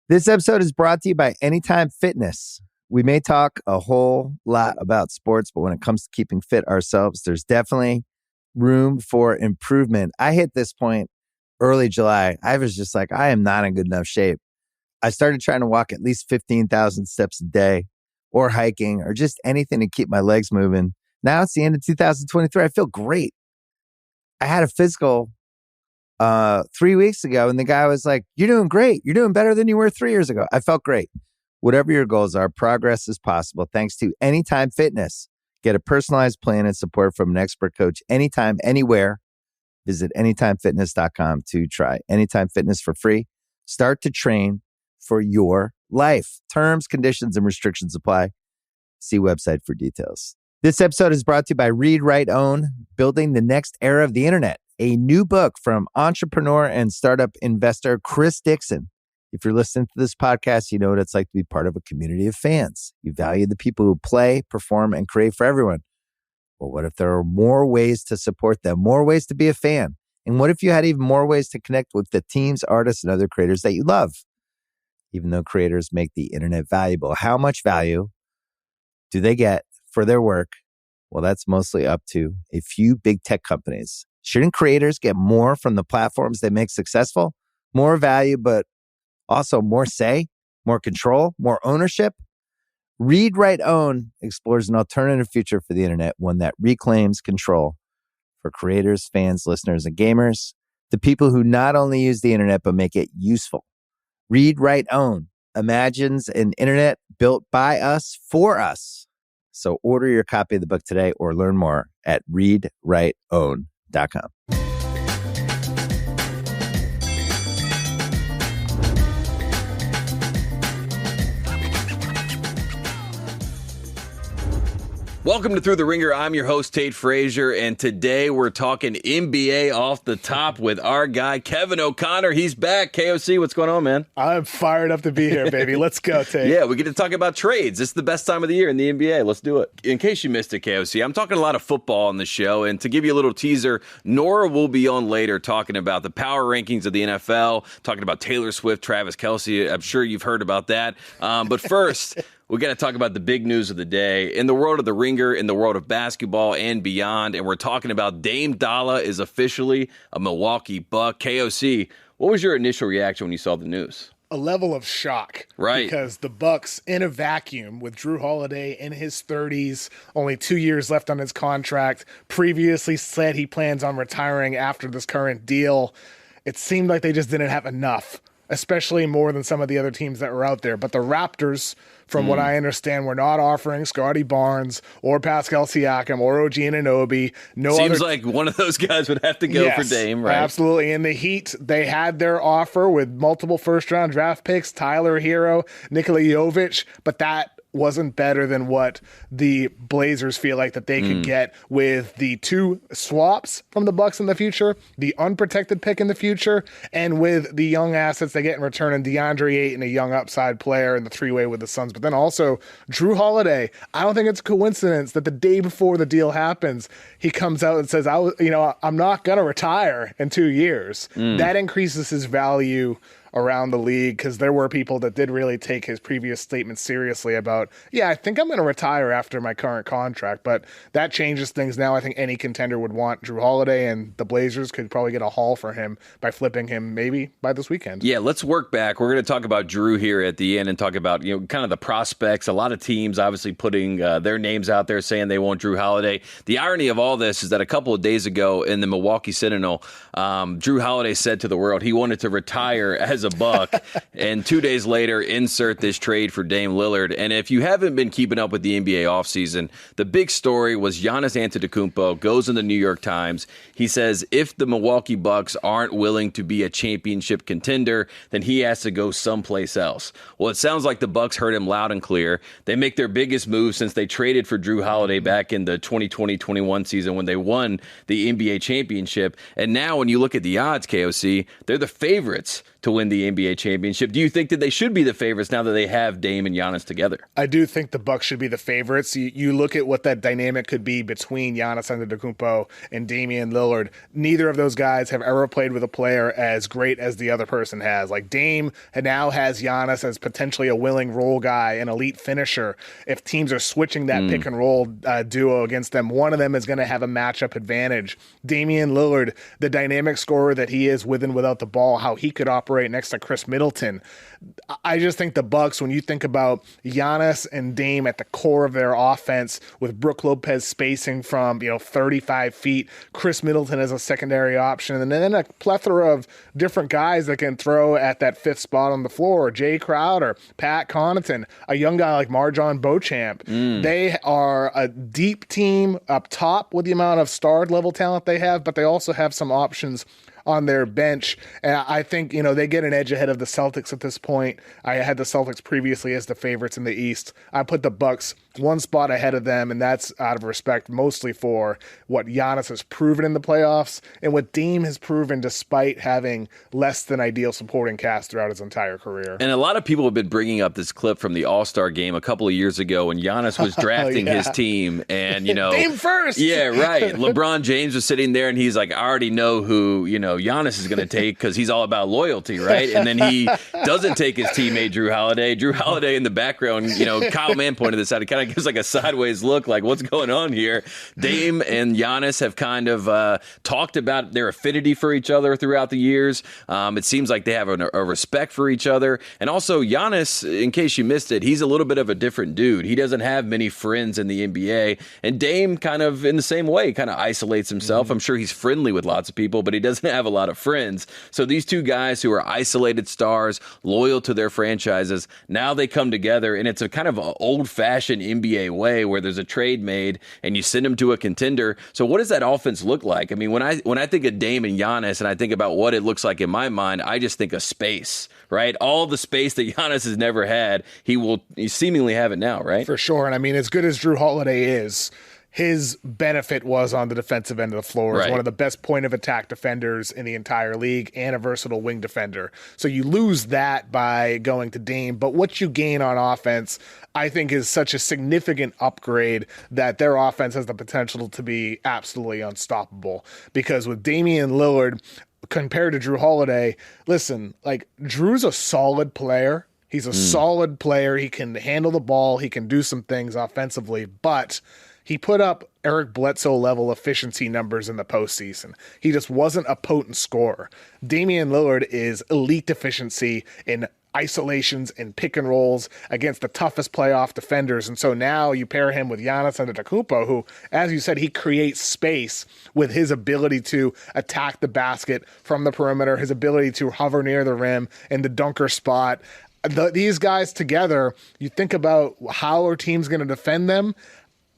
This episode is brought to you by Anytime Fitness. We may talk a whole lot about sports, but when it comes to keeping fit ourselves, there's definitely room for improvement. I hit this point early July. I was just like, I am not in good enough shape. I started trying to walk at least 15,000 steps a day or hiking or just anything to keep my legs moving. Now it's the end of 2023. I feel great. I had a physical 3 weeks ago, and the guy was like, you're doing great. You're doing better than you were 3 years ago. I felt great. Whatever your goals are, progress is possible thanks to Anytime Fitness. Get a personalized plan and support from an expert coach anytime, anywhere. Visit anytimefitness.com to try Anytime Fitness for free. Start to train for your life. Terms, conditions, and restrictions apply. See website for details. This episode is brought to you by Read, Write, Own, Building the Next Era of the Internet, a new book from entrepreneur and startup investor Chris Dixon. If you're listening to this podcast, you know what it's like to be part of a community of fans. You value the people who play, perform, and create for everyone. Well, what if there are more ways to support them, more ways to be a fan? And what if you had even more ways to connect with the teams, artists, and other creators that you love? Even though creators make the internet valuable, how much value do they get for their work? Well, that's mostly up to a few big tech companies. Shouldn't creators get more from the platforms they make successful? More value, but also more say, more control, more ownership? Read, Write, Own explores an alternative future for the internet, one that reclaims control for creators, fans, listeners, and gamers, the people who not only use the internet, but make it useful. Read, Write, Own imagines an internet built by us for us. So order your copy of the book today or learn more at readwriteown.com. Welcome to Through the Ringer. I'm your host, Tate Frazier, and today we're talking NBA off the top with our guy, Kevin O'Connor. He's back. KOC, what's going on, man? I'm fired up to be here, baby. Let's go, Tate. Yeah, we get to talk about trades. It's the best time of the year in the NBA. Let's do it. In case you missed it, KOC, I'm talking a lot of football on the show, and to give you a little teaser, Nora will be on later talking about the power rankings of the NFL, talking about Taylor Swift, Travis Kelce. I'm sure you've heard about that. But first... we got to talk about the big news of the day in the world of the Ringer, in the world of basketball and beyond. And we're talking about Dame Dollar is officially a Milwaukee Buck. KOC, what was your initial reaction when you saw the news? A level of shock. Right. Because the Bucks in a vacuum with Jrue Holiday in his 30s, only 2 years left on his contract, previously said he plans on retiring after this current deal. It seemed like they just didn't have enough, especially more than some of the other teams that were out there. But the Raptors, from what I understand, were not offering Scotty Barnes or Pascal Siakam or OG Anunoby. Seems like one of those guys would have to go for Dame, right? Absolutely. And the Heat, they had their offer with multiple first-round draft picks, Tyler Hero, Nikola Jovic, but that wasn't better than what the Blazers feel like that they could get with the two swaps from the Bucks in the future, the unprotected pick in the future, and with the young assets they get in return in DeAndre Ayton, a young upside player in the three-way with the Suns. But then also Jrue Holiday. I don't think it's a coincidence that the day before the deal happens, he comes out and says, I'm not going to retire in 2 years. That increases his value around the league, because there were people that did really take his previous statement seriously about, I think I'm going to retire after my current contract. But that changes things now. I think any contender would want Jrue Holiday, and the Blazers could probably get a haul for him by flipping him maybe by this weekend. Yeah, let's work back. We're going to talk about Jrue here at the end and talk about, kind of the prospects. A lot of teams obviously putting their names out there saying they want Jrue Holiday. The irony of all this is that a couple of days ago in the Milwaukee Sentinel, Jrue Holiday said to the world he wanted to retire as a Buck, and 2 days later insert this trade for Dame Lillard. And if you haven't been keeping up with the NBA offseason, the big story was Giannis Antetokounmpo goes in the New York Times. He says if the Milwaukee Bucks aren't willing to be a championship contender, then he has to go someplace else. Well, it sounds like the Bucks heard him loud and clear. They make their biggest move since they traded for Jrue Holiday back in the 2020-21 season when they won the NBA championship. And now when you look at the odds, KOC, they're the favorites to win the NBA championship. Do you think that they should be the favorites now that they have Dame and Giannis together? I do think the Bucks should be the favorites. You look at what that dynamic could be between Giannis Antetokounmpo and Damian Lillard. Neither of those guys have ever played with a player as great as the other person has. Like Dame now has Giannis as potentially a willing role guy, an elite finisher. If teams are switching that pick and roll duo against them, one of them is going to have a matchup advantage. Damian Lillard, the dynamic scorer that he is with and without the ball, how he could operate next to Chris Middleton. I just think the Bucks, when you think about Giannis and Dame at the core of their offense, with Brook Lopez spacing from 35 feet, Chris Middleton as a secondary option, and then a plethora of different guys that can throw at that fifth spot on the floor. Jay Crowder, Pat Connaughton, a young guy like Marjon Beauchamp. They are a deep team up top with the amount of starred level talent they have, but they also have some options on their bench. And I think, they get an edge ahead of the Celtics at this point. I had the Celtics previously as the favorites in the East. I put the Bucks one spot ahead of them, and that's out of respect mostly for what Giannis has proven in the playoffs and what Dame has proven despite having less than ideal supporting cast throughout his entire career. And a lot of people have been bringing up this clip from the All-Star game a couple of years ago when Giannis was drafting his team, and Dame first. Yeah, right. LeBron James was sitting there and he's like, I already know who Giannis is going to take because he's all about loyalty, right? And then he doesn't take his teammate Jrue Holiday. Jrue Holiday in the background, Kyle Mann pointed this out. It kind of gives like a sideways look, like what's going on here. Dame and Giannis have kind of talked about their affinity for each other throughout the years. It seems like they have a respect for each other. And also Giannis, in case you missed it, he's a little bit of a different dude. He doesn't have many friends in the NBA. And Dame kind of in the same way kind of isolates himself. I'm sure he's friendly with lots of people, but he doesn't have a lot of friends. So these two guys who are isolated stars, loyal to their franchises, now they come together, and it's a kind of old-fashioned NBA way where there's a trade made and you send them to a contender. So what does that offense look like? I mean, when I think of Dame and Giannis and I think about what it looks like in my mind, I just think of space, right? All the space that Giannis has never had, he seemingly have it now, right? For sure. And I mean, as good as Jrue Holiday is, his benefit was on the defensive end of the floor. He's one of the best point of attack defenders in the entire league and a versatile wing defender. So you lose that by going to Dame, but what you gain on offense, I think, is such a significant upgrade that their offense has the potential to be absolutely unstoppable. Because with Damian Lillard compared to Jrue Holiday, listen, like Drew's a solid player. He's a solid player. He can handle the ball. He can do some things offensively, but he put up Eric Bledsoe level efficiency numbers in the postseason. He just wasn't a potent scorer. Damian Lillard is elite efficiency in isolations and pick and rolls against the toughest playoff defenders. And so now you pair him with Giannis Antetokounmpo, who, as you said, he creates space with his ability to attack the basket from the perimeter, his ability to hover near the rim in the dunker spot. These guys together, you think about how are teams going to defend them?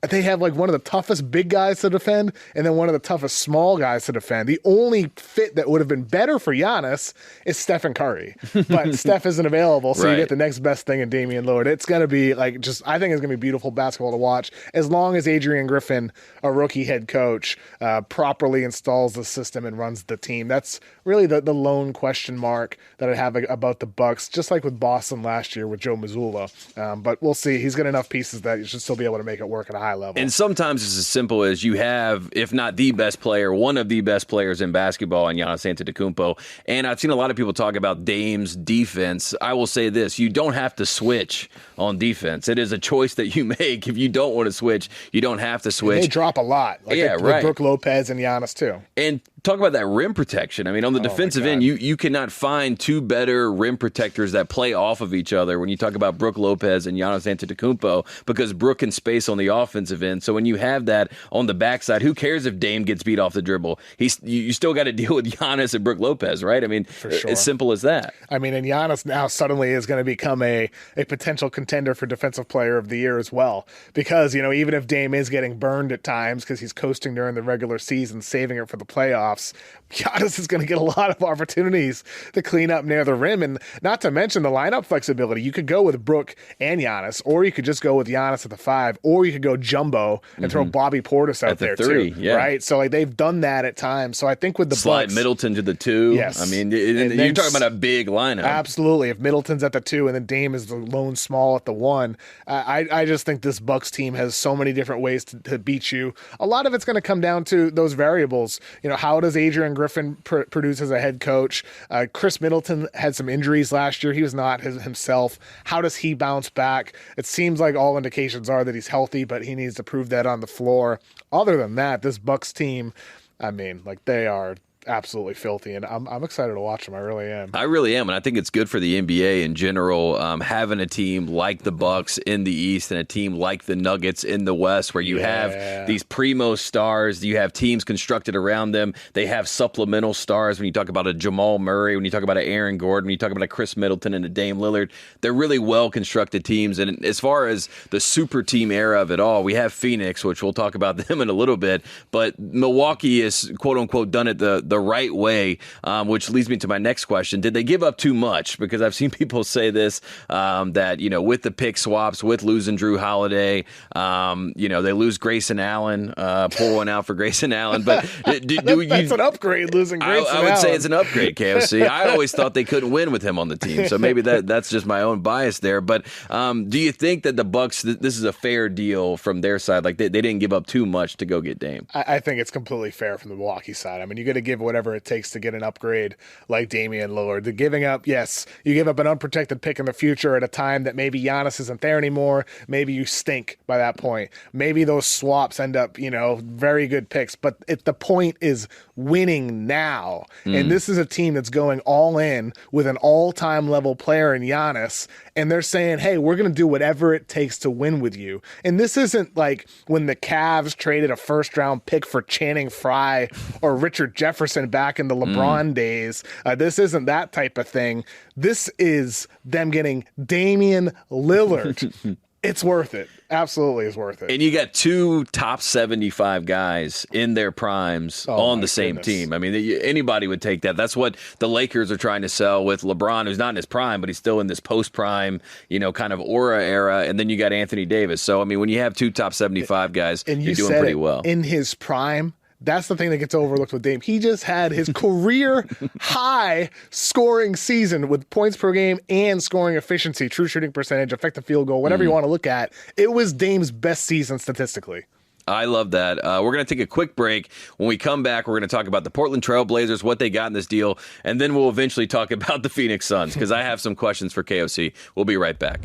They have like one of the toughest big guys to defend and then one of the toughest small guys to defend. The only fit that would have been better for Giannis is Stephen Curry. But Steph isn't available, so you get the next best thing in Damian Lillard. It's going to be like I think it's going to be beautiful basketball to watch as long as Adrian Griffin, a rookie head coach, properly installs the system and runs the team. That's really the lone question mark that I have about the Bucks, just like with Boston last year with Joe Mazzulla. But we'll see. He's got enough pieces that you should still be able to make it work at a high level. And sometimes it's as simple as you have, if not the best player, one of the best players in basketball in Giannis Antetokounmpo. And I've seen a lot of people talk about Dame's defense. I will say this, you don't have to switch on defense. It is a choice that you make. If you don't want to switch, you don't have to switch. And they drop a lot. Like with Brook Lopez and Giannis too. And talk about that rim protection. I mean, on the defensive end, you cannot find two better rim protectors that play off of each other when you talk about Brook Lopez and Giannis Antetokounmpo, because Brook can space on the offensive end. So when you have that on the backside, who cares if Dame gets beat off the dribble? You still got to deal with Giannis and Brook Lopez, right? I mean, for sure. As simple as that. I mean, and Giannis now suddenly is going to become a potential contender for Defensive Player of the Year as well. Because, even if Dame is getting burned at times because he's coasting during the regular season, saving it for the playoffs, playoffs, Giannis is going to get a lot of opportunities to clean up near the rim. And not to mention the lineup flexibility. You could go with Brook and Giannis, or you could just go with Giannis at the 5, or you could go jumbo and throw Bobby Portis out there 3, too. Right? So like they've done that at times. So I think with the slide Bucks, Middleton to the 2. Yes. I mean, you're talking about a big lineup. Absolutely. If Middleton's at the 2 and then Dame is the lone small at the 1, I just think this Bucks team has so many different ways to beat you. A lot of it's going to come down to those variables. How does Adrian Griffin produce as a head coach? Chris Middleton had some injuries last year. He was not himself. How does he bounce back? It seems like all indications are that he's healthy, but he needs to prove that on the floor. Other than that, this Bucks team, I mean, like they are absolutely filthy, and I'm excited to watch them. I really am. I really am, and I think it's good for the NBA in general, having a team like the Bucks in the East and a team like the Nuggets in the West, where you have these primo stars, you have teams constructed around them. They have supplemental stars. When you talk about a Jamal Murray, when you talk about an Aaron Gordon, when you talk about a Chris Middleton and a Dame Lillard, they're really well constructed teams. And as far as the super team era of it all, we have Phoenix, which we'll talk about them in a little bit, but Milwaukee is quote unquote done it the right way, which leads me to my next question. Did they give up too much? Because I've seen people say this, that, with the pick swaps, with losing Jrue Holiday, they lose Grayson Allen, pull one out for Grayson Allen. But that's an upgrade, losing Grayson Allen. I would say it's an upgrade, KOC. I always thought they couldn't win with him on the team. So maybe that's just my own bias there. But do you think that the Bucks, this is a fair deal from their side? Like they didn't give up too much to go get Dame? I think it's completely fair from the Milwaukee side. I mean, you got to give whatever it takes to get an upgrade like Damian Lillard. The giving up, yes, you give up an unprotected pick in the future at a time that maybe Giannis isn't there anymore. Maybe you stink by that point. Maybe those swaps end up, very good picks. But the point is winning now. And this is a team that's going all in with an all-time level player in Giannis. And they're saying, hey, we're going to do whatever it takes to win with you. And this isn't like when the Cavs traded a first-round pick for Channing Frye or Richard Jefferson back in the LeBron days. This isn't that type of thing. This is them getting Damian Lillard. It's worth it. Absolutely is worth it. And you got 2 top 75 guys in their primes on the same team. I mean, anybody would take that. That's what the Lakers are trying to sell with LeBron, who's not in his prime, but he's still in this post-prime, kind of aura era. And then you got Anthony Davis. So, I mean, when you have 2 top 75 guys, you're doing pretty well. In his prime, that's the thing that gets overlooked with Dame. He just had his career high scoring season with points per game and scoring efficiency, true shooting percentage, effective field goal, whatever you want to look at. It was Dame's best season statistically. I love that. We're going to take a quick break. When we come back, we're going to talk about the Portland Trail Blazers, what they got in this deal, and then we'll eventually talk about the Phoenix Suns, because I have some questions for KOC. We'll be right back.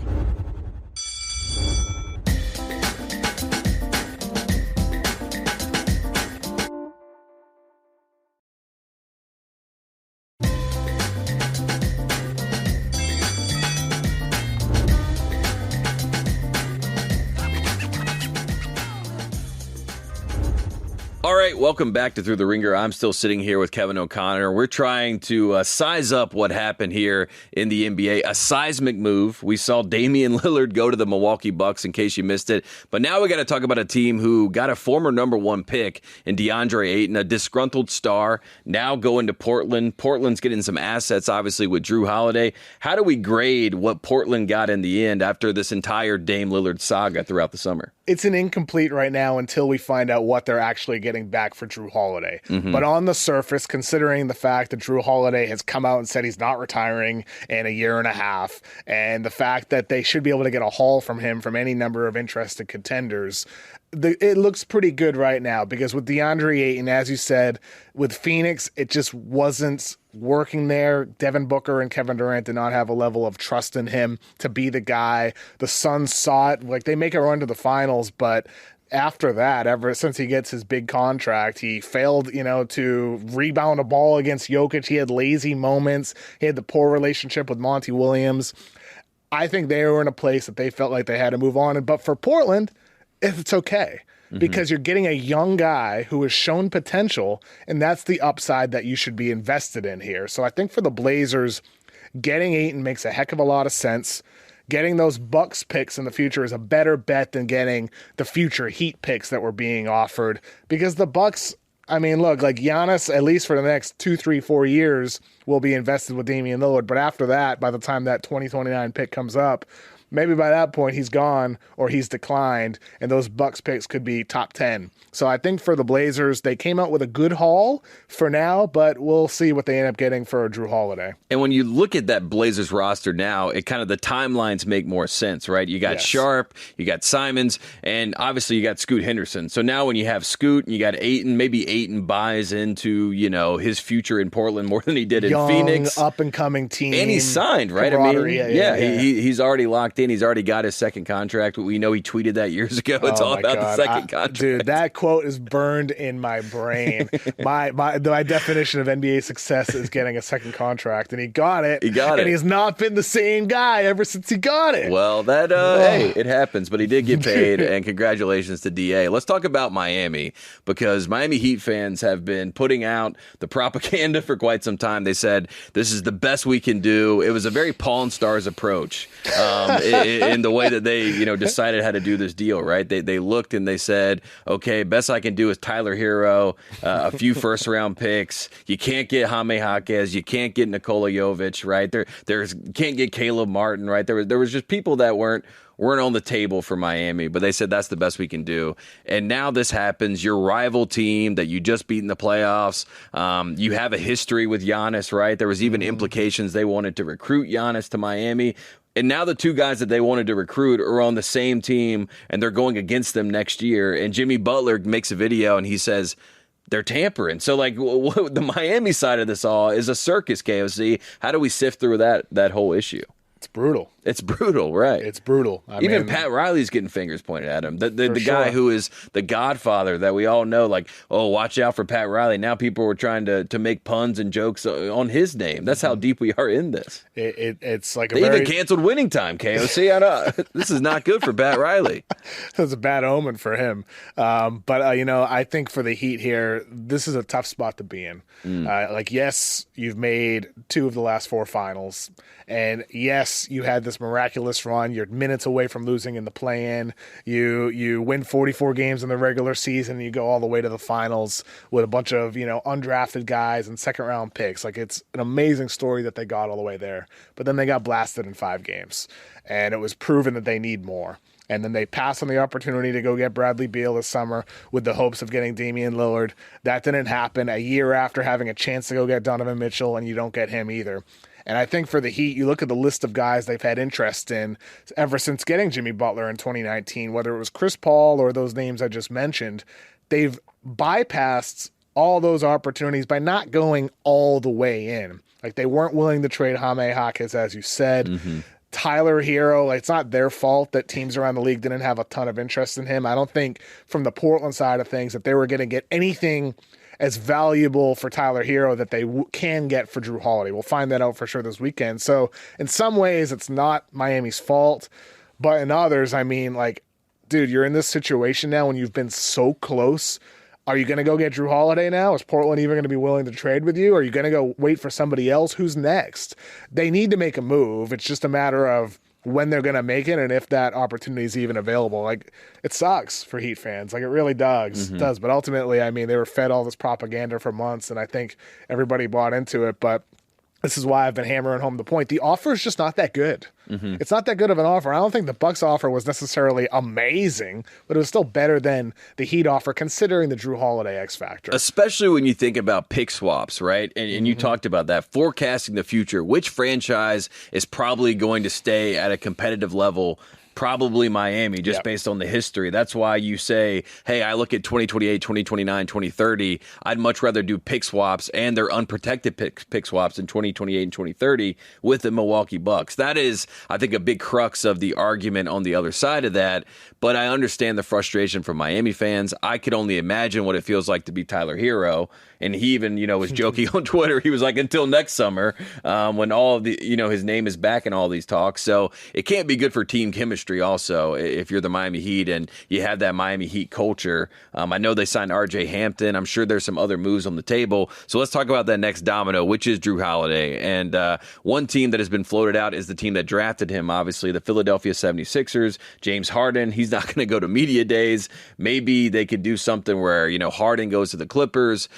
All right, welcome back to Through the Ringer. I'm still sitting here with Kevin O'Connor. We're trying to size up what happened here in the NBA. A seismic move. We saw Damian Lillard go to the Milwaukee Bucks, in case you missed it. But now we got to talk about a team who got a former number 1 pick in DeAndre Ayton, a disgruntled star, now going to Portland. Portland's getting some assets, obviously, with Jrue Holiday. How do we grade what Portland got in the end after this entire Dame Lillard saga throughout the summer? It's an incomplete right now until we find out what they're actually getting back for Jrue Holiday. But on the surface, considering the fact that Jrue Holiday has come out and said he's not retiring in a year and a half, and the fact that they should be able to get a haul from him from any number of interested contenders, it looks pretty good right now, because with DeAndre Ayton, as you said, with Phoenix, it just wasn't working there. Devin Booker and Kevin Durant did not have a level of trust in him to be the guy. The Suns saw it. Like, they make a run to the finals, but after that, ever since he gets his big contract, he failed, to rebound a ball against Jokic. He had lazy moments. He had the poor relationship with Monty Williams. I think they were in a place that they felt like they had to move on. But for Portland, it's okay, because you're getting a young guy who has shown potential, and that's the upside that you should be invested in here. So I think for the Blazers, getting Ayton makes a heck of a lot of sense. Getting those Bucks picks in the future is a better bet than getting the future Heat picks that were being offered, because the Bucks, I mean, look, like Giannis, at least for the next 2, 3, 4 years, will be invested with Damian Lillard. But after that, by the time that 2029 pick comes up, maybe by that point he's gone or he's declined, and those Bucks picks could be top 10. So I think for the Blazers, they came out with a good haul for now, but we'll see what they end up getting for Jrue Holiday. And when you look at that Blazers roster now, it kind of the timelines make more sense, right? You got Sharp, you got Simons, and obviously you got Scoot Henderson. So now when you have Scoot and you got Ayton, maybe Ayton buys into, his future in Portland more than he did in Phoenix. Up-and-coming team. And he's signed, right? I mean, he's already locked in. He's already got his second contract. We know he tweeted that years ago. It's all about the second contract. Dude, that quote is burned in my brain. my definition of NBA success is getting a second contract, and he got it. And he's not been the same guy ever since he got it. Well, hey, it happens, but he did get paid, and congratulations to DA. Let's talk about Miami, because Miami Heat fans have been putting out the propaganda for quite some time. They said, this is the best we can do. It was a very Pawn Stars approach in the way that they, decided how to do this deal, right? They looked and they said, okay, best I can do is Tyler Hero, a few first-round picks. You can't get Jaime Jaquez. You can't get Nikola Jovic, right? There's can't get Caleb Martin, right? There was just people that weren't on the table for Miami, but they said that's the best we can do. And now this happens. Your rival team that you just beat in the playoffs, you have a history with Giannis, right? There was even implications they wanted to recruit Giannis to Miami. And now the two guys that they wanted to recruit are on the same team, and they're going against them next year. And Jimmy Butler makes a video, and he says they're tampering. So, the Miami side of this all is a circus, KOC. How do we sift through that whole issue? It's brutal. It's brutal, right? It's brutal. Even Pat Riley's getting fingers pointed at him. The guy who is the godfather that we all know, watch out for Pat Riley. Now people are trying to make puns and jokes on his name. That's how deep we are in this. It's like they even canceled Winning Time, KOC. I know. This is not good for Pat Riley. That's a bad omen for him. But I think for the Heat here, this is a tough spot to be in. Yes, you've made 2 of the last 4 finals. And yes, you had this miraculous run. You're minutes away from losing in the play-in. You win 44 games in the regular season, and you go all the way to the finals with a bunch of undrafted guys and second-round picks. It's an amazing story that they got all the way there. But then they got blasted in 5 games, and it was proven that they need more. And then they passed on the opportunity to go get Bradley Beal this summer with the hopes of getting Damian Lillard. That didn't happen a year after having a chance to go get Donovan Mitchell, and you don't get him either. And I think for the Heat, you look at the list of guys they've had interest in ever since getting Jimmy Butler in 2019, whether it was Chris Paul or those names I just mentioned, they've bypassed all those opportunities by not going all the way in. They weren't willing to trade Jaime Jaquez, as you said. Mm-hmm. Tyler Hero, it's not their fault that teams around the league didn't have a ton of interest in him. I don't think from the Portland side of things that they were going to get anything as valuable for Tyler Hero that they can get for Jrue Holiday. We'll find that out for sure this weekend. So in some ways, it's not Miami's fault, but in others, dude, you're in this situation now when you've been so close. Are you going to go get Jrue Holiday now? Is Portland even going to be willing to trade with you? Are you going to go wait for somebody else? Who's next? They need to make a move. It's just a matter of when they're going to make it and if that opportunity is even available. It sucks for Heat fans. It really does. Mm-hmm. It does. But ultimately, they were fed all this propaganda for months, and I think everybody bought into it. But this is why I've been hammering home the point. The offer is just not that good. Mm-hmm. It's not that good of an offer. I don't think the Bucks offer was necessarily amazing, but it was still better than the Heat offer, considering the Jrue Holiday X factor. Especially when you think about pick swaps, right? And you talked about that, forecasting the future. Which franchise is probably going to stay at a competitive level? Probably Miami, just based on the history. That's why you say, hey, I look at 2028, 2029, 2030. I'd much rather do pick swaps and their unprotected pick swaps in 2028 and 2030 with the Milwaukee Bucks. That is, I think, a big crux of the argument on the other side of that. But I understand the frustration from Miami fans. I could only imagine what it feels like to be Tyler Hero. And he even, was joking on Twitter. He was like, until next summer, when all of the, his name is back in all these talks. So it can't be good for team chemistry also if you're the Miami Heat and you have that Miami Heat culture. I know they signed RJ Hampton. I'm sure there's some other moves on the table. So let's talk about that next domino, which is Jrue Holiday. And one team that has been floated out is the team that drafted drafted him, obviously. The Philadelphia 76ers, James Harden, he's not going to go to media days. Maybe they could do something where, Harden goes to the Clippers,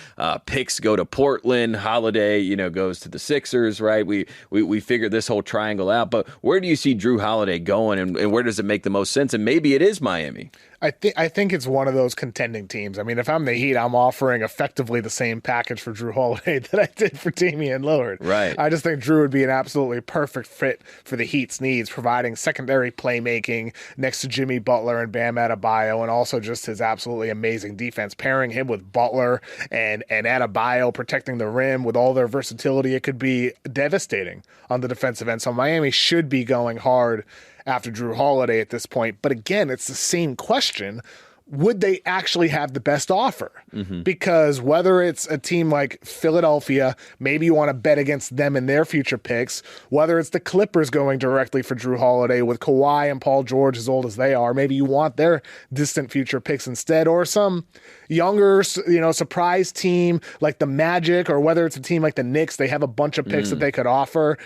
picks go to Portland, Holiday, goes to the Sixers, right? We figured this whole triangle out. But where do you see Jrue Holiday going, and where does it make the most sense? And maybe it is Miami. I think it's one of those contending teams. I mean, if I'm the Heat, I'm offering effectively the same package for Jrue Holiday that I did for Damian Lillard. Right. I just think Jrue would be an absolutely perfect fit for the Heat's needs, providing secondary playmaking next to Jimmy Butler and Bam Adebayo, and also just his absolutely amazing defense. Pairing him with Butler and Adebayo protecting the rim with all their versatility, it could be devastating on the defensive end. So Miami should be going hard after Jrue Holiday at this point. But again, it's the same question. Would they actually have the best offer? Mm-hmm. Because whether it's a team like Philadelphia, maybe you want to bet against them and their future picks, whether it's the Clippers going directly for Jrue Holiday with Kawhi and Paul George as old as they are, maybe you want their distant future picks instead, or some younger, surprise team like the Magic, or whether it's a team like the Knicks, they have a bunch of picks that they could offer.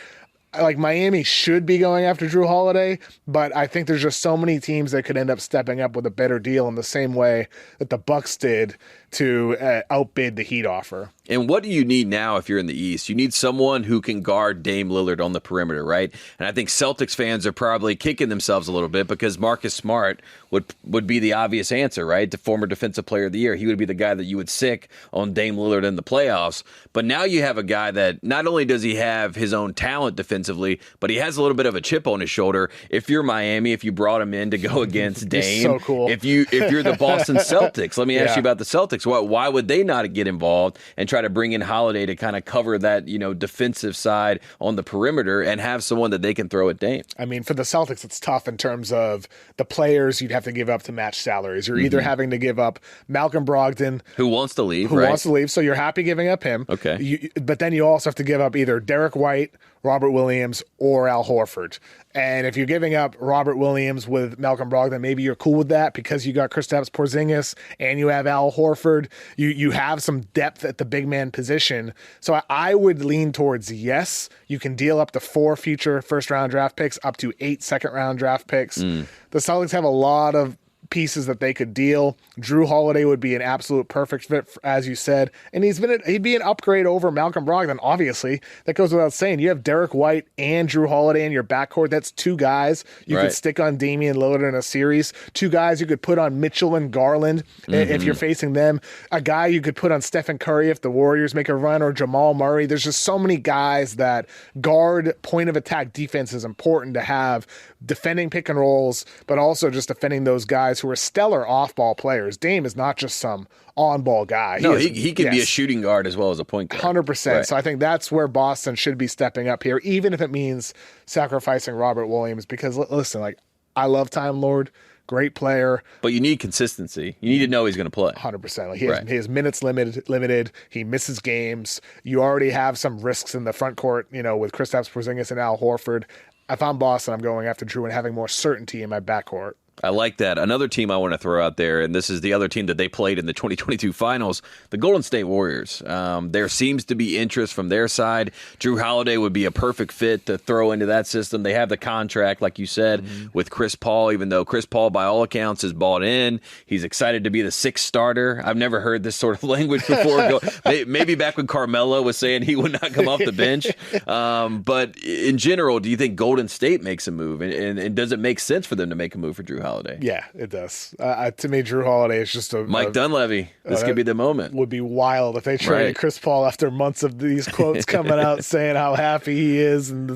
Like Miami should be going after Jrue Holiday, but I think there's just so many teams that could end up stepping up with a better deal in the same way that the Bucks did to outbid the Heat offer. And what do you need now if you're in the East? You need someone who can guard Dame Lillard on the perimeter, right? And I think Celtics fans are probably kicking themselves a little bit because Marcus Smart would be the obvious answer, right? The former Defensive Player of the Year. He would be the guy that you would sick on Dame Lillard in the playoffs. But now you have a guy that not only does he have his own talent defensively, but he has a little bit of a chip on his shoulder. If you're Miami, if you brought him in to go against Dame, so cool. If you're the Boston Celtics, let me ask you about the Celtics. Why would they not get involved and try to bring in Holiday to kind of cover that, defensive side on the perimeter and have someone that they can throw at Dame? I mean, for the Celtics, it's tough in terms of the players you'd have to give up to match salaries. You're either having to give up Malcolm Brogdon, who wants to leave, so you're happy giving up him. Okay. But then you also have to give up either Derek White, Robert Williams, or Al Horford. And if you're giving up Robert Williams with Malcolm Brogdon, maybe you're cool with that because you got Kristaps Porzingis and you have Al Horford. You have some depth at the big man position. So I would lean towards yes, you can deal up to 4 future first-round draft picks, up to 8 second-round draft picks. The Celtics have a lot of pieces that they could deal. Jrue Holiday would be an absolute perfect fit, as you said, and he'd be an upgrade over Malcolm Brogdon. Obviously, that goes without saying. You have Derek White and Jrue Holiday in your backcourt. That's 2 guys you could stick on Damian Lillard in a series. 2 guys you could put on Mitchell and Garland if you're facing them. A guy you could put on Stephen Curry if the Warriors make a run, or Jamal Murray. There's just so many guys that guard point of attack defense is important to have, defending pick and rolls, but also just defending those guys who are stellar off-ball players. Dame is not just some on-ball guy. He can be a shooting guard as well as a point guard. 100%. Right. So I think that's where Boston should be stepping up here, even if it means sacrificing Robert Williams. Because, listen, I love Time Lord. Great player. But you need consistency. You need to know he's going to play. 100%. He has minutes limited. He misses games. You already have some risks in the front court, with Kristaps Porzingis and Al Horford. If I'm Boston, I'm going after Jrue and having more certainty in my backcourt. I like that. Another team I want to throw out there, and this is the other team that they played in the 2022 finals, the Golden State Warriors. There seems to be interest from their side. Jrue Holiday would be a perfect fit to throw into that system. They have the contract, like you said, with Chris Paul, even though Chris Paul, by all accounts, is bought in. He's excited to be the 6th starter. I've never heard this sort of language before. Maybe back when Carmelo was saying he would not come off the bench. But in general, do you think Golden State makes a move? And does it make sense for them to make a move for Jrue Holiday? Yeah, it does. To me, Jrue Holiday is just Mike Dunleavy. This could be the moment. Would be wild if they traded Chris Paul after months of these quotes coming out saying how happy he is and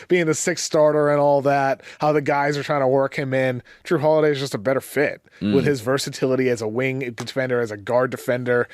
being the 6th starter and all that. How the guys are trying to work him in. Jrue Holiday is just a better fit with his versatility as a wing defender, as a guard defender.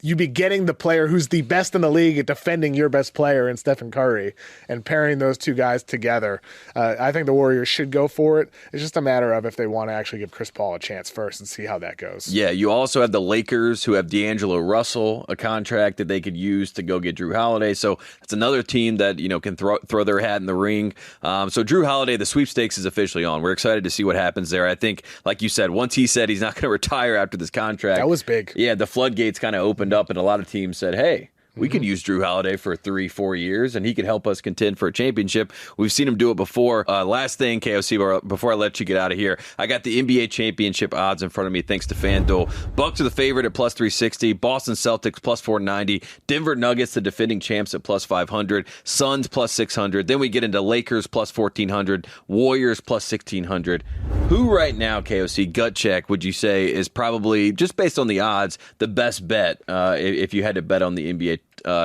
You'd be getting the player who's the best in the league at defending your best player in Stephen Curry, and pairing those 2 guys together. I think the Warriors should go for it. It's just a matter of if they want to actually give Chris Paul a chance first and see how that goes. Yeah, you also have the Lakers, who have D'Angelo Russell, a contract that they could use to go get Jrue Holiday. So it's another team that can throw their hat in the ring. So Jrue Holiday, the sweepstakes is officially on. We're excited to see what happens there. I think, like you said, once he said he's not going to retire after this contract, that was big. Yeah, the floodgates kind of opened up, and a lot of teams said, hey, We could use Jrue Holiday for 3-4 years, and he could help us contend for a championship. We've seen him do it before. Last thing, KOC, before I let you get out of here, I got the NBA championship odds in front of me thanks to FanDuel. Bucks are the favorite at plus 360, Boston Celtics plus 490, Denver Nuggets, the defending champs, at plus 500, Suns plus 600. Then we get into Lakers plus 1400, Warriors plus 1600. Who right now, KOC, gut check, would you say is probably, just based on the odds, the best bet if you had to bet on the NBA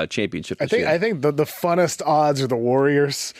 championship this year? I think the funnest odds are the Warriors.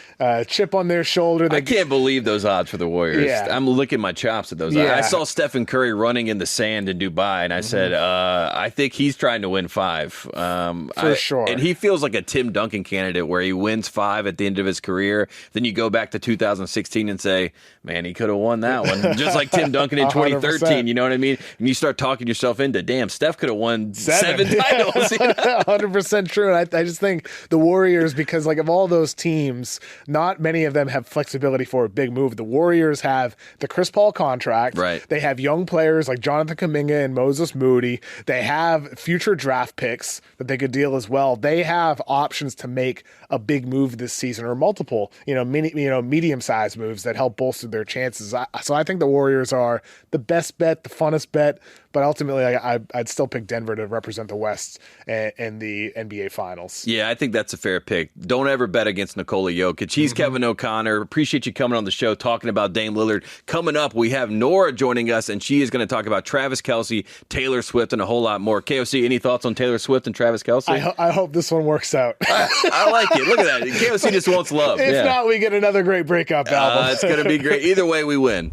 Chip on their shoulder. I can't believe those odds for the Warriors. Yeah. I'm licking my chops at those odds. I saw Stephen Curry running in the sand in Dubai, and I said, I think he's trying to win 5. For sure. And he feels like a Tim Duncan candidate where he wins 5 at the end of his career. Then you go back to 2016 and say, man, he could have won that one. Just like Tim Duncan in 2013, 100%. You know what I mean? And you start talking yourself into, damn, Steph could have won 7 titles. 100% true. And I just think the Warriors, because like of all those teams, not many of them have flexibility for a big move. The Warriors have the Chris Paul contract. Right. They have young players like Jonathan Kuminga and Moses Moody. They have future draft picks that they could deal as well. They have options to make a big move this season, or multiple, medium-sized moves that help bolster their chances. So I think the Warriors are the best bet, the funnest bet, but ultimately I'd still pick Denver to represent the West in the NBA Finals. Yeah, I think that's a fair pick. Don't ever bet against Nikola Jokic. He's Kevin O'Connor. Appreciate you coming on the show, talking about Dame Lillard. Coming up, we have Nora joining us, and she is going to talk about Travis Kelce, Taylor Swift, and a whole lot more. KOC, any thoughts on Taylor Swift and Travis Kelce? I hope this one works out. I like it. Look at that. KOC just wants love. If not, we get another great breakup album. It's going to be great. Either way, we win.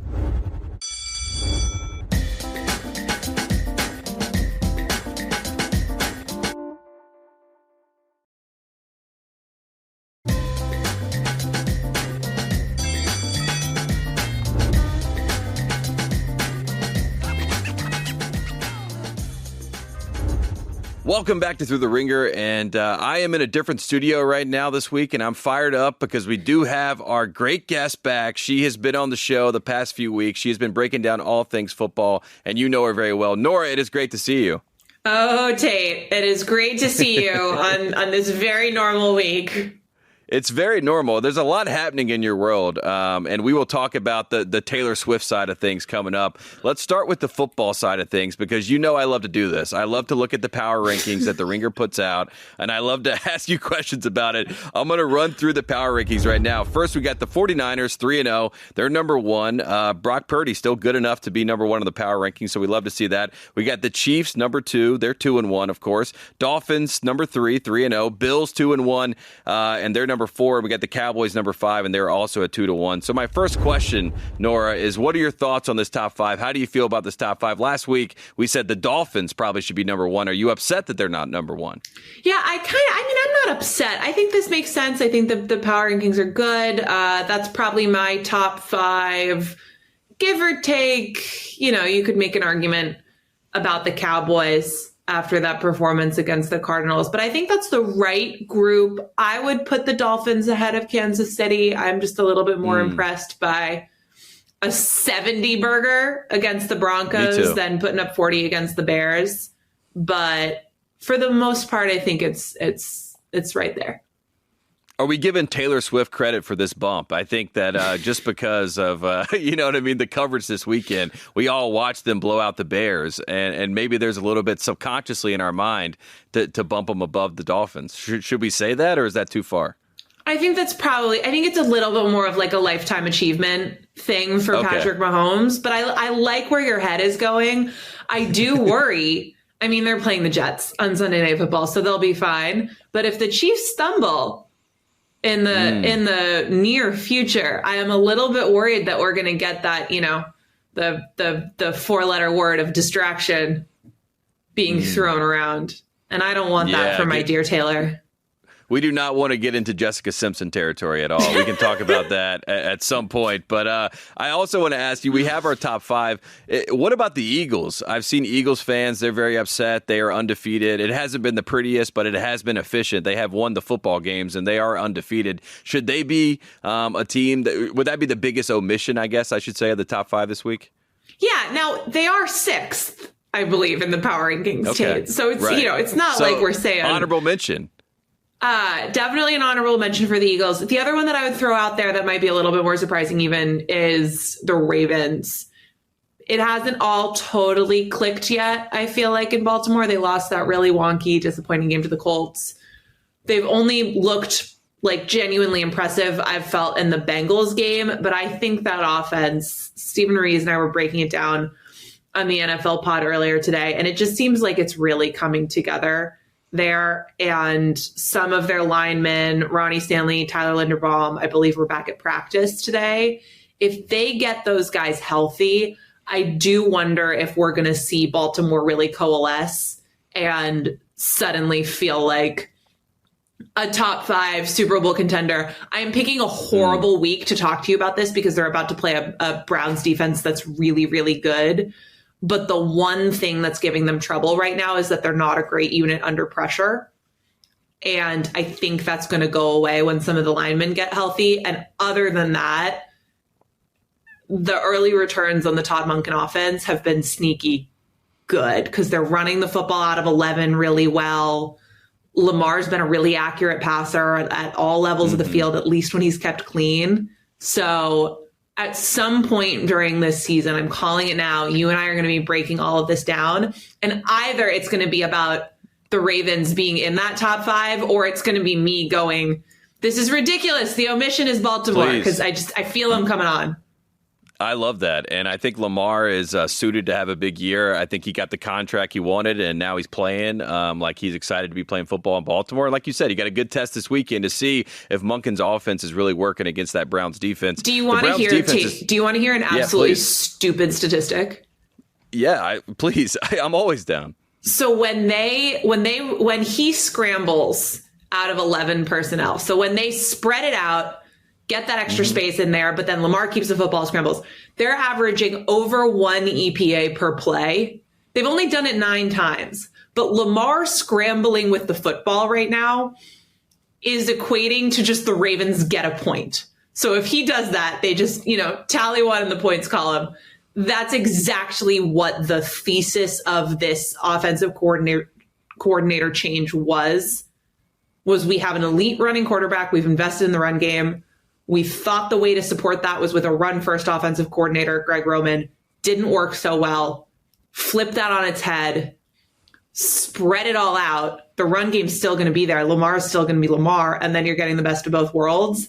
Welcome back to Through the Ringer, and I am in a different studio right now this week, and I'm fired up because we do have our great guest back. She has been on the show the past few weeks. She has been breaking down all things football, and you know her very well. Nora, it is great to see you. Oh, Tate, it is great to see you on this very normal week. It's very normal. There's a lot happening in your world, and we will talk about the Taylor Swift side of things coming up. Let's start with the football side of things, because you know I love to do this. I love to look at the power rankings that the Ringer puts out, and I love to ask you questions about it. I'm going to run through the power rankings right now. First, we got the 49ers, 3-0. They're number 1. Brock Purdy still good enough to be number 1 in the power rankings, so we love to see that. We got the Chiefs, number 2. They're 2-1, of course. Dolphins, number 3, 3-0. Bills, 2-1, and they're number 4. We got the Cowboys number 5, and they're also at 2-1. So my first question, Nora, is what are your thoughts on this top 5? How do you feel about this top 5? Last week we said the Dolphins probably should be number 1. Are you upset that they're not number 1? Yeah, I'm not upset. I think this makes sense. I think the power rankings are good. That's probably my top 5, give or take. You could make an argument about the Cowboys after that performance against the Cardinals. But I think that's the right group. I would put the Dolphins ahead of Kansas City. I'm just a little bit more impressed by a 70 burger against the Broncos than putting up 40 against the Bears. But for the most part, I think it's right there. Are we giving Taylor Swift credit for this bump? I think that just because of, the coverage this weekend, we all watched them blow out the Bears, and maybe there's a little bit subconsciously in our mind to bump them above the Dolphins. Should we say that, or is that too far? I think it's a little bit more of like a lifetime achievement thing for Patrick Mahomes, but I like where your head is going. I do worry. I mean, they're playing the Jets on Sunday Night Football, so they'll be fine. But if the Chiefs stumble in the near future, I am a little bit worried that we're going to get that, the 4-letter word of distraction being thrown around. And I don't want that for my dear Taylor. We do not want to get into Jessica Simpson territory at all. We can talk about that at some point. But I also want to ask you, we have our top 5. What about the Eagles? I've seen Eagles fans. They're very upset. They are undefeated. It hasn't been the prettiest, but it has been efficient. They have won the football games, and they are undefeated. Should they be a team? Would that be the biggest omission, I guess I should say, of the top 5 this week? Yeah. Now, they are 6th I believe, in the power rankings. Okay. Tate. So it's, Right. it's not So, like we're saying honorable mention. Definitely an honorable mention for the Eagles. The other one that I would throw out there that might be a little bit more surprising even is the Ravens. It hasn't all totally clicked yet, I feel like, in Baltimore. They lost that really wonky, disappointing game to the Colts. They've only looked like genuinely impressive, I've felt, in the Bengals game. But I think that offense, Stephen Rees and I were breaking it down on the NFL pod earlier today, and it just seems like it's really coming together there. And some of their linemen, Ronnie Stanley, Tyler Linderbaum, I believe were back at practice today. If they get those guys healthy, I do wonder if we're going to see Baltimore really coalesce and suddenly feel like a top 5 Super Bowl contender. I'm picking a horrible week to talk to you about this because they're about to play a Browns defense that's really, really good. But the one thing that's giving them trouble right now is that they're not a great unit under pressure. And I think that's going to go away when some of the linemen get healthy. And other than that, the early returns on the Todd Monken offense have been sneaky good because they're running the football out of 11 really well. Lamar's been a really accurate passer at all levels of the field, at least when he's kept clean. So at some point during this season, I'm calling it now, you and I are going to be breaking all of this down. And either it's going to be about the Ravens being in that top 5, or it's going to be me going, this is ridiculous. The omission is Baltimore, because I feel them coming on. I love that. And I think Lamar is suited to have a big year. I think he got the contract he wanted, and now he's playing. Like, he's excited to be playing football in Baltimore. Like you said, he got a good test this weekend to see if Monken's offense is really working against that Browns defense. Do you want to hear an absolutely stupid statistic? Yeah, please. I'm always down. So when he scrambles out of 11 personnel, so when they spread it out, get that extra space in there, but then Lamar keeps the football, scrambles, they're averaging over 1 EPA per play. They've only done it 9 times, but Lamar scrambling with the football right now is equating to just the Ravens get a point. So if he does that, they just, tally 1 in the points column. That's exactly what the thesis of this offensive coordinator change was we have an elite running quarterback. We've invested in the run game. We thought the way to support that was with a run-first offensive coordinator, Greg Roman. Didn't work so well. Flip that on its head. Spread it all out. The run game's still going to be there. Lamar's still going to be Lamar, and then you're getting the best of both worlds.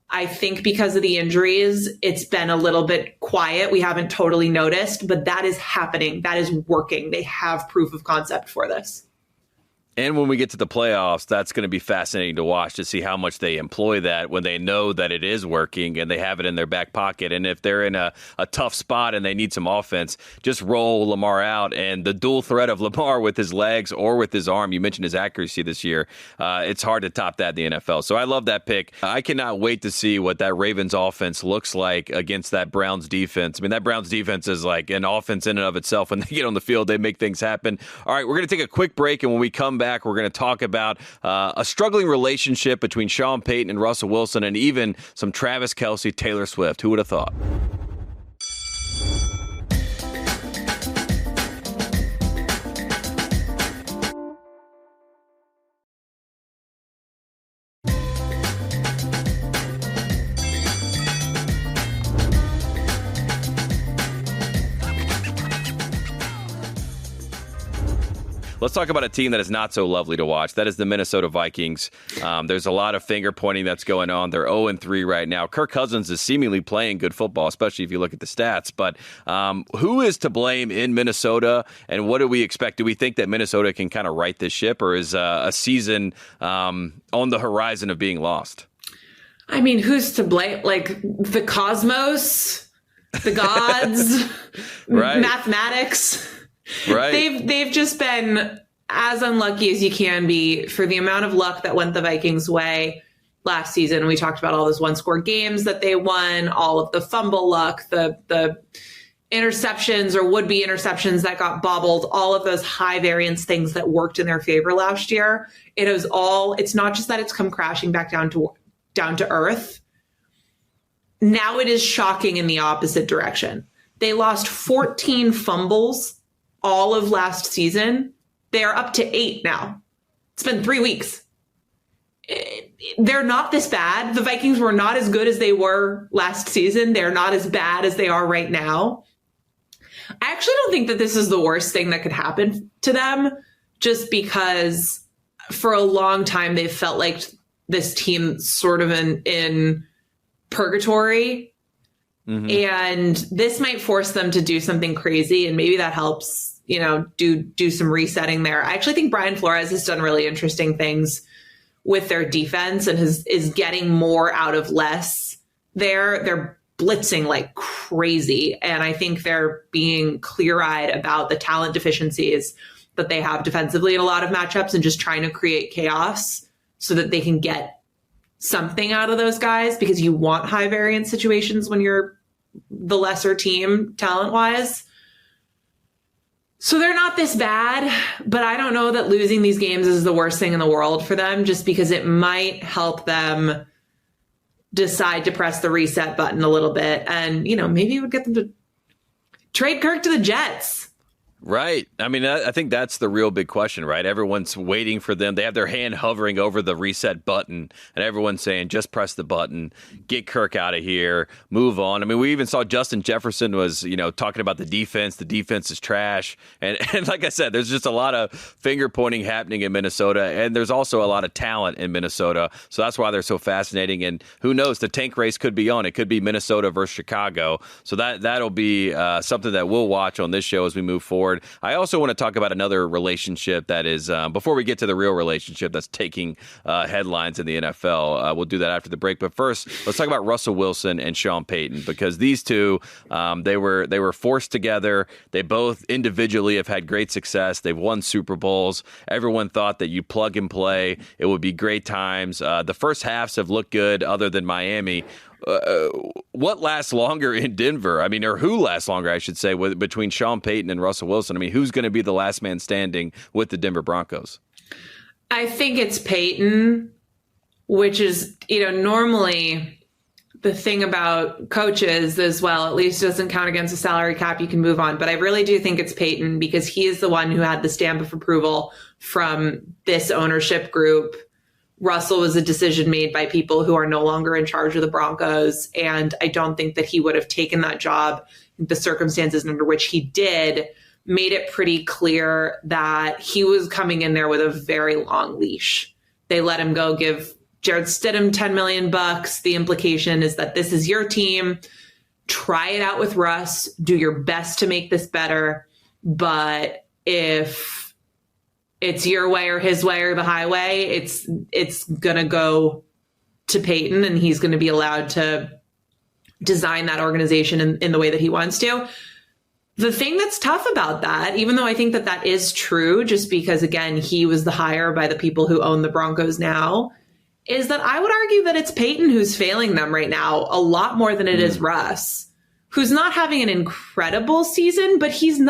I think because of the injuries, it's been a little bit quiet. We haven't totally noticed, but that is happening. That is working. They have proof of concept for this. And when we get to the playoffs, that's going to be fascinating to watch, to see how much they employ that when they know that it is working and they have it in their back pocket. And if they're in a tough spot and they need some offense, just roll Lamar out. And the dual threat of Lamar with his legs or with his arm, you mentioned his accuracy this year, it's hard to top that in the NFL. So I love that pick. I cannot wait to see what that Ravens offense looks like against that Browns defense. I mean, that Browns defense is like an offense in and of itself. When they get on the field, they make things happen. All right, we're going to take a quick break, and when we come back, we're going to talk about a struggling relationship between Sean Payton and Russell Wilson, and even some Travis Kelce, Taylor Swift. Who would have thought? Let's talk about a team that is not so lovely to watch. That is the Minnesota Vikings. There's a lot of finger pointing that's going on. They're 0-3 right now. Kirk Cousins is seemingly playing good football, especially if you look at the stats. But who is to blame in Minnesota, and what do we expect? Do we think that Minnesota can kind of right this ship, or is a season on the horizon of being lost? I mean, who's to blame? Like the cosmos, the gods, right. Mathematics. Right. They've just been as unlucky as you can be for the amount of luck that went the Vikings' way last season. We talked about all those one-score games that they won, all of the fumble luck, the interceptions or would-be interceptions that got bobbled, all of those high variance things that worked in their favor last year. It's not just that it's come crashing back down to earth. Now it is shocking in the opposite direction. They lost 14 fumbles all of last season. They are up to 8 now. It's been 3 weeks. They're not this bad. The Vikings were not as good as they were last season. They're not as bad as they are right now. I actually don't think that this is the worst thing that could happen to them, just because for a long time they've felt like this team sort of in purgatory. Mm-hmm. And this might force them to do something crazy, and maybe that helps, do some resetting there. I actually think Brian Flores has done really interesting things with their defense and is getting more out of less there. They're blitzing like crazy, and I think they're being clear-eyed about the talent deficiencies that they have defensively in a lot of matchups and just trying to create chaos so that they can get something out of those guys, because you want high variance situations when you're the lesser team talent-wise. So they're not this bad, but I don't know that losing these games is the worst thing in the world for them, just because it might help them decide to press the reset button a little bit. And, maybe it would get them to trade Kirk to the Jets. Right. I mean, I think that's the real big question, right? Everyone's waiting for them. They have their hand hovering over the reset button, and everyone's saying, just press the button, get Kirk out of here, move on. I mean, we even saw Justin Jefferson was, talking about the defense. The defense is trash. And like I said, there's just a lot of finger pointing happening in Minnesota, and there's also a lot of talent in Minnesota. So that's why they're so fascinating. And who knows, the tank race could be on. It could be Minnesota versus Chicago. So that'll be something that we'll watch on this show as we move forward. I also want to talk about another relationship that is, before we get to the real relationship that's taking headlines in the NFL. We'll do that after the break. But first, let's talk about Russell Wilson and Sean Payton, because these two, they were forced together. They both individually have had great success. They've won Super Bowls. Everyone thought that you plug and play, it would be great times. The first halves have looked good other than Miami. What lasts longer in Denver? I mean, or who lasts longer, I should say, between Sean Payton and Russell Wilson? I mean, who's going to be the last man standing with the Denver Broncos? I think it's Payton, which is, normally the thing about coaches as well, at least doesn't count against the salary cap. You can move on. But I really do think it's Payton, because he is the one who had the stamp of approval from this ownership group. Russell was a decision made by people who are no longer in charge of the Broncos. And I don't think that he would have taken that job. The circumstances under which he did made it pretty clear that he was coming in there with a very long leash. They let him go, give Jared Stidham $10 million. The implication is that this is your team. Try it out with Russ. Do your best to make this better. But if it's your way or his way or the highway, it's going to go to Payton, and he's going to be allowed to design that organization in the way that he wants to. The thing that's tough about that, even though I think that that is true, just because, again, he was the hire by the people who own the Broncos now, is that I would argue that it's Payton who's failing them right now a lot more than it is Russ, who's not having an incredible season, but he's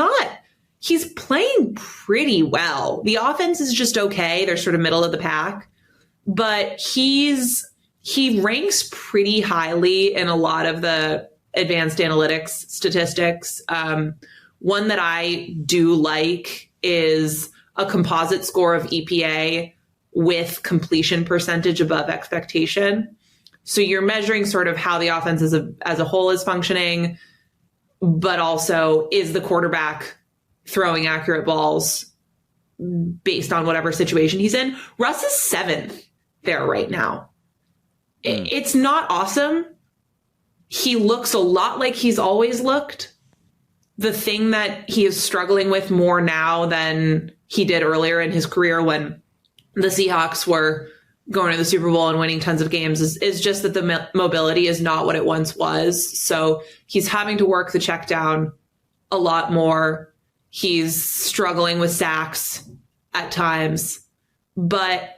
playing pretty well. The offense is just okay. They're sort of middle of the pack, but he ranks pretty highly in a lot of the advanced analytics statistics. One that I do like is a composite score of EPA with completion percentage above expectation. So you're measuring sort of how the offense as a whole is functioning, but also is the quarterback throwing accurate balls based on whatever situation he's in. Russ is 7th there right now. It's not awesome. He looks a lot like he's always looked. The thing that he is struggling with more now than he did earlier in his career when the Seahawks were going to the Super Bowl and winning tons of games is just that the mobility is not what it once was. So he's having to work the check down a lot more. He's struggling with sacks at times. But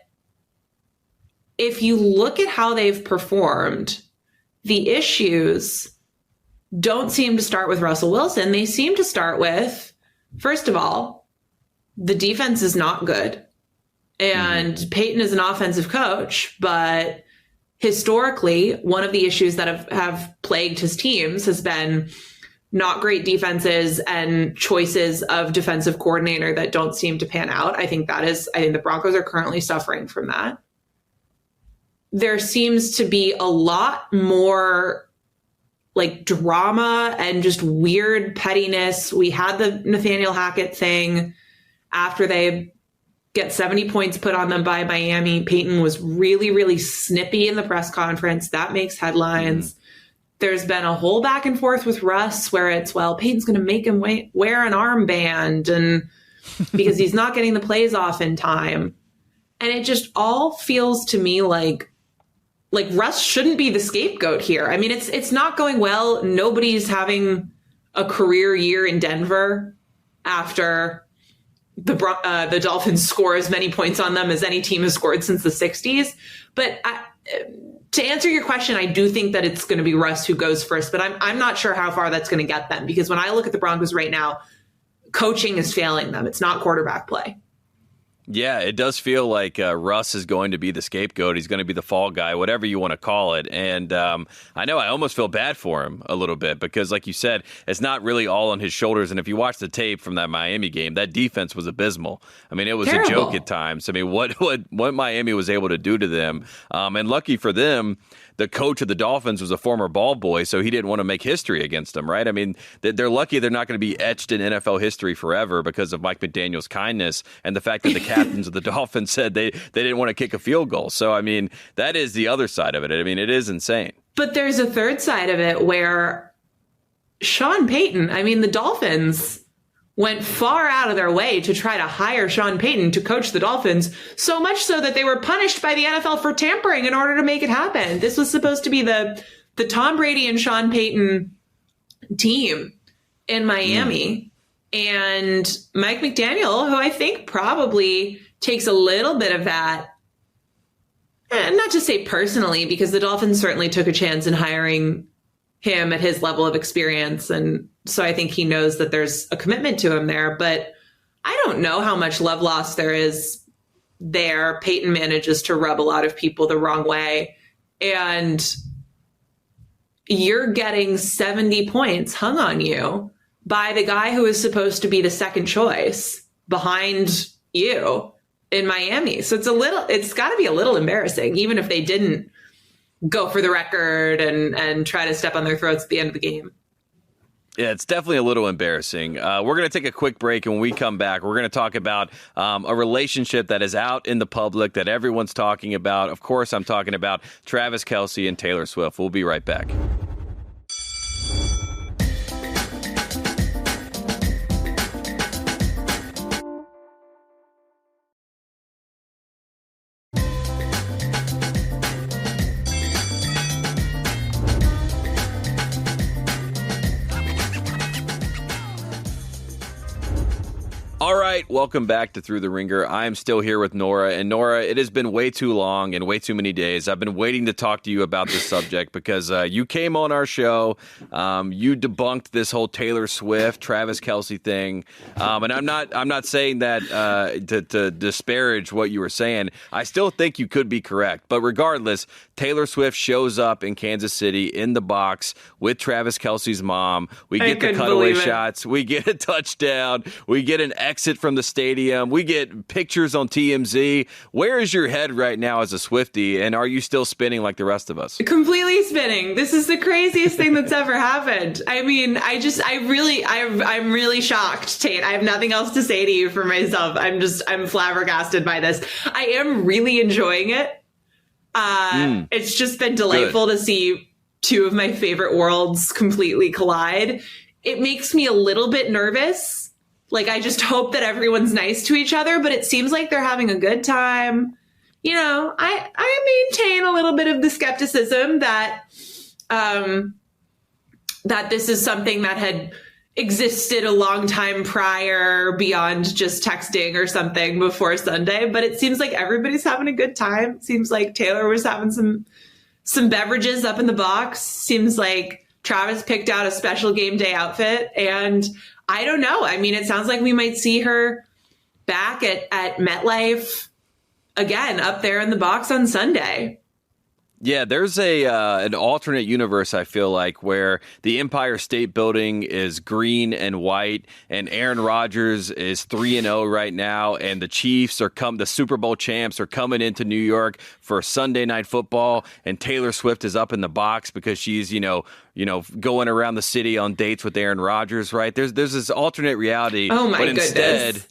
if you look at how they've performed, the issues don't seem to start with Russell Wilson. They seem to start with, first of all, the defense is not good. And Payton is an offensive coach, but historically, one of the issues that have plagued his teams has been not great defenses and choices of defensive coordinator that don't seem to pan out. I think the Broncos are currently suffering from that. There seems to be a lot more like drama and just weird pettiness. We had the Nathaniel Hackett thing after they get 70 points put on them by Miami. Peyton was really, really snippy in the press conference. That makes headlines. There's been a whole back and forth with Russ where it's, well, Peyton's going to make him wear an armband and because he's not getting the plays off in time. And it just all feels to me like Russ shouldn't be the scapegoat here. I mean, it's not going well. Nobody's having a career year in Denver after the Dolphins score as many points on them as any team has scored since the 60s. But to answer your question, I do think that it's going to be Russ who goes first, but I'm not sure how far that's going to get them, because when I look at the Broncos right now, coaching is failing them. It's not quarterback play. Yeah, it does feel like Russ is going to be the scapegoat. He's going to be the fall guy, whatever you want to call it. And I know I almost feel bad for him a little bit because, like you said, it's not really all on his shoulders. And if you watch the tape from that Miami game, that defense was abysmal. I mean, it was terrible. A joke at times. I mean, what Miami was able to do to them. And lucky for them, the coach of the Dolphins was a former ball boy, so he didn't want to make history against them, right? I mean, they're lucky they're not going to be etched in NFL history forever because of Mike McDaniel's kindness and the fact that the captains of the Dolphins said they didn't want to kick a field goal. So, I mean, that is the other side of it. I mean, it is insane. But there's a third side of it where Sean Payton, I mean, the Dolphins went far out of their way to try to hire Sean Payton to coach the Dolphins, so much so that they were punished by the NFL for tampering in order to make it happen. This was supposed to be the Tom Brady and Sean Payton team in Miami. And Mike McDaniel, who I think probably takes a little bit of that, and not to say personally, because the Dolphins certainly took a chance in hiring him at his level of experience. And so I think he knows that there's a commitment to him there, but I don't know how much love loss there is there. Peyton manages to rub a lot of people the wrong way. And you're getting 70 points hung on you by the guy who is supposed to be the second choice behind you in Miami. So it's got to be a little embarrassing, even if they didn't go for the record and try to step on their throats at the end of the game. Yeah, it's definitely a little embarrassing. We're going to take a quick break, and when we come back, we're going to talk about a relationship that is out in the public that everyone's talking about. Of course, I'm talking about Travis Kelce and Taylor Swift. We'll be right back. All right, welcome back to Through the Ringer. I'm still here with Nora. And Nora, it has been way too long and way too many days. I've been waiting to talk to you about this subject because you came on our show. You debunked this whole Taylor Swift, Travis Kelce thing. And I'm not saying that to disparage what you were saying. I still think you could be correct. But regardless, Taylor Swift shows up in Kansas City in the box with Travis Kelce's mom. We get the cutaway shots. We get a touchdown. We get an exit from the stadium. We get pictures on TMZ. Where is your head right now as a Swiftie, and are you still spinning like the rest of us? Completely spinning. This is the craziest thing that's ever happened. I mean, I'm really shocked, Tate. I have nothing else to say to you for myself. I'm flabbergasted by this. I am really enjoying it. It's just been delightful to see two of my favorite worlds completely collide. It makes me a little bit nervous. Like, I just hope that everyone's nice to each other, but it seems like they're having a good time. You know, I maintain a little bit of the skepticism that that this is something that had existed a long time prior beyond just texting or something before Sunday. But it seems like everybody's having a good time. It seems like Taylor was having some beverages up in the box. Seems like Travis picked out a special game day outfit, and I don't know. I mean, it sounds like we might see her back at MetLife again up there in the box on Sunday. Yeah, there's an alternate universe, I feel like, where the Empire State Building is green and white, and Aaron Rodgers is 3-0 right now, and the Chiefs the Super Bowl champs are coming into New York for Sunday Night Football, and Taylor Swift is up in the box because she's, going around the city on dates with Aaron Rodgers, right? There's this alternate reality. Oh my but goodness. Instead,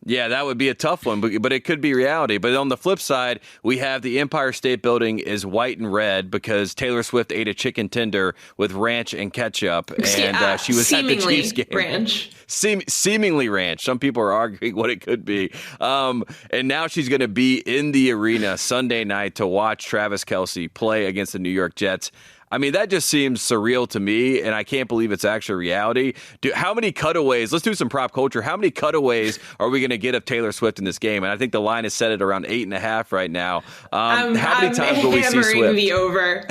yeah, that would be a tough one, but it could be reality. But on the flip side, we have the Empire State Building is white and red because Taylor Swift ate a chicken tender with ranch and ketchup, and she was at the Chiefs game. Ranch. Seemingly ranch. Some people are arguing what it could be. And now she's going to be in the arena Sunday night to watch Travis Kelce play against the New York Jets. I mean, that just seems surreal to me, and I can't believe it's actually reality. How many cutaways? Let's do some prop culture. How many cutaways are we going to get of Taylor Swift in this game? And I think the line is set at around 8.5 right now. How many times will we see Swift? Hammering the over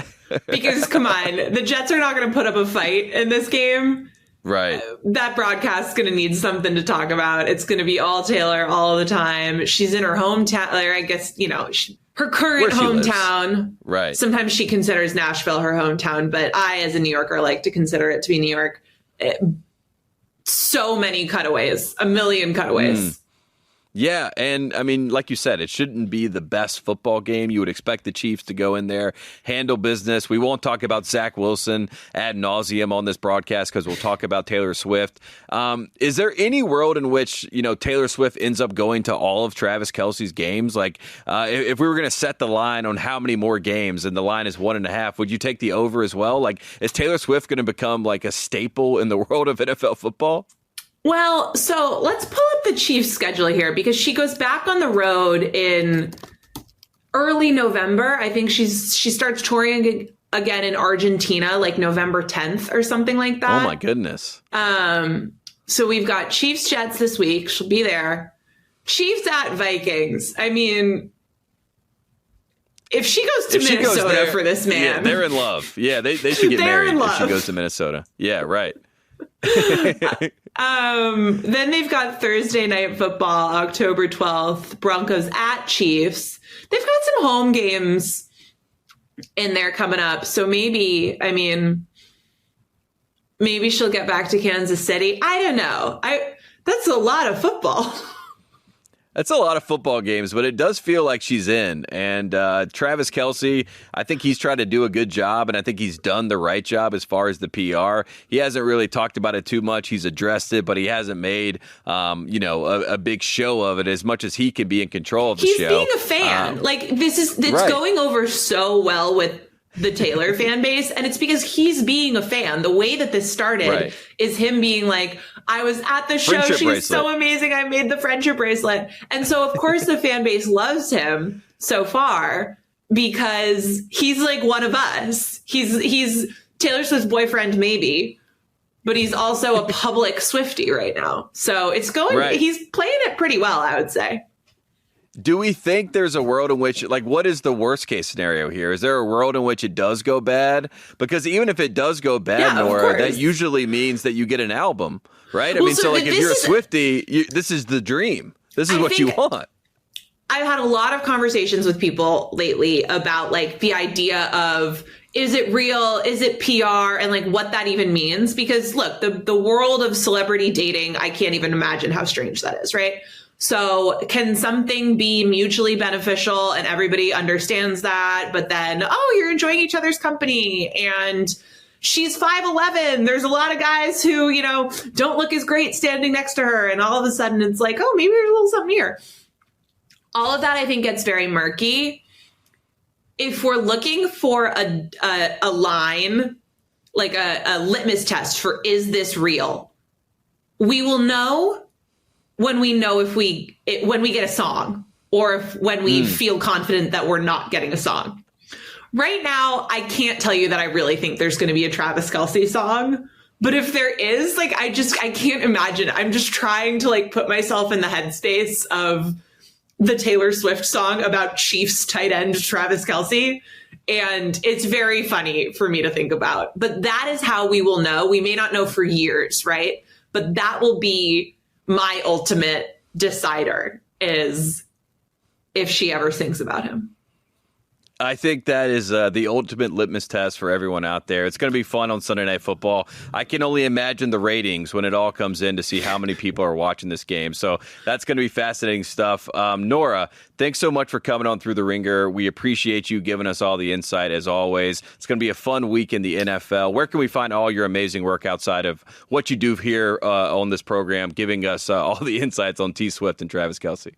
because, come on, the Jets are not going to put up a fight in this game. Right. That broadcast is going to need something to talk about. It's going to be all Taylor all the time. She's in her hometown. I guess, her current hometown. Right. Sometimes she considers Nashville her hometown, but I, as a New Yorker, like to consider it to be New York. So many cutaways, a million cutaways. Yeah, and I mean, like you said, it shouldn't be the best football game. You would expect the Chiefs to go in there, handle business. We won't talk about Zach Wilson ad nauseum on this broadcast because we'll talk about Taylor Swift. Is there any world in which, Taylor Swift ends up going to all of Travis Kelce's games? Like, if we were going to set the line on how many more games and the line is 1.5, would you take the over as well? Like, is Taylor Swift going to become like a staple in the world of NFL football? Well, so let's pull up the Chiefs schedule here because she goes back on the road in early November. I think she starts touring again in Argentina, like November 10th or something like that. Oh my goodness. So we've got Chiefs Jets this week. She'll be there. Chiefs at Vikings. I mean, if she goes to Minnesota for this man. Yeah, they're in love. Yeah, they should get married if she goes to Minnesota. Yeah, right. Then they've got Thursday Night Football, October 12th, Broncos at Chiefs. They've got some home games in there coming up. So maybe she'll get back to Kansas City. I don't know. That's a lot of football. That's a lot of football games, but it does feel like she's in. And Travis Kelce, I think he's tried to do a good job, and I think he's done the right job as far as the PR. He hasn't really talked about it too much. He's addressed it, but he hasn't made, a big show of it as much as he can be in control of the show. He's being a fan. It's right. Going over so well with the Taylor fan base, and it's because he's being a fan. The way that this started is him being like, I was at the show, friendship she's bracelet. So amazing, I made the friendship bracelet. And so of course the fan base loves him so far because he's like one of us. He's Taylor Swift's boyfriend maybe, but he's also a public Swiftie right now. So it's going, he's playing it pretty well, I would say. Do we think there's a world in which, what is the worst case scenario here? Is there a world in which it does go bad? Because even if it does go bad, Nora, that usually means that you get an album, right? I mean, if you're a Swiftie, this is the dream. This is what you want. I've had a lot of conversations with people lately about the idea of, is it real? Is it PR? And what that even means? Because look, the world of celebrity dating, I can't even imagine how strange that is, right? So can something be mutually beneficial and everybody understands that, but then, you're enjoying each other's company and she's 5'11". There's a lot of guys who, don't look as great standing next to her. And all of a sudden it's like, maybe there's a little something here. All of that I think gets very murky. If we're looking for a line, like a litmus test for, is this real? We will know when we get a song, or when we feel confident that we're not getting a song. Right now, I can't tell you that I really think there's going to be a Travis Kelce song. But if there is, I can't imagine. I'm just trying to put myself in the headspace of the Taylor Swift song about Chiefs tight end Travis Kelce. And it's very funny for me to think about. But that is how we will know. We may not know for years, right? But that will be my ultimate decider, is if she ever sings about him. I think that is the ultimate litmus test for everyone out there. It's going to be fun on Sunday Night Football. I can only imagine the ratings when it all comes in to see how many people are watching this game. So that's going to be fascinating stuff. Nora, thanks so much for coming on Through the Ringer. We appreciate you giving us all the insight as always. It's going to be a fun week in the NFL. Where can we find all your amazing work outside of what you do here on this program, giving us all the insights on T. Swift and Travis Kelce?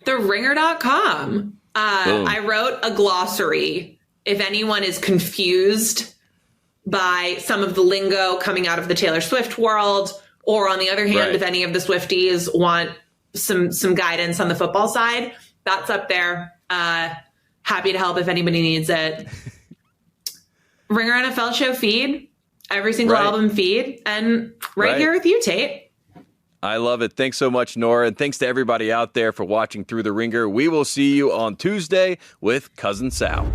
TheRinger.com. I wrote a glossary if anyone is confused by some of the lingo coming out of the Taylor Swift world, or on the other hand, if any of the Swifties want some guidance on the football side, that's up there. Happy to help if anybody needs it. Ringer NFL show feed, every single album feed, and here with you, Tate. I love it. Thanks so much, Nora. And thanks to everybody out there for watching Through the Ringer. We will see you on Tuesday with Cousin Sal.